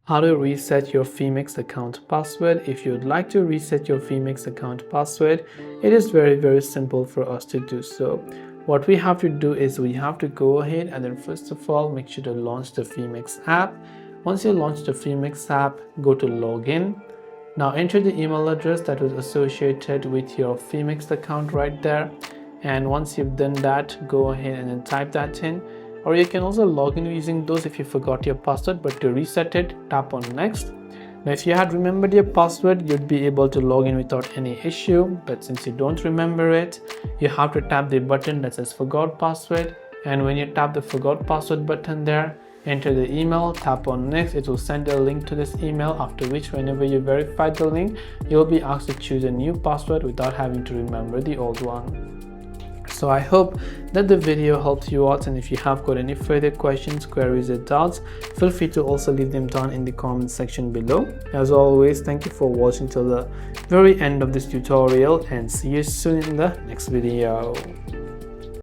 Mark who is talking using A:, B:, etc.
A: How to reset your Phemex account password. If you'd like to reset your Phemex account password, it is very simple for us to do so. What we have to do is we have to go ahead and then first of all make sure to launch the Phemex app. Once you launch the Phemex app, go to login. Now enter the email address that was associated with your Phemex account right there, and once you've done that, go ahead and then type that in. Or you can also log in using those if you forgot your password, but to reset it, tap on next. Now if you had remembered your password, you'd be able to log in without any issue, but since you don't remember it, you have to tap the button that says forgot password, and when you tap the forgot password button there, enter the email, tap on next. It will send a link to this email, after which whenever you verify the link, you'll be asked to choose a new password without having to remember the old one. So I hope that the video helped you out, and if you have got any further questions, queries or doubts, feel free to also leave them down in the comment section below. As always, thank you for watching till the very end of this tutorial, and see you soon in the next video.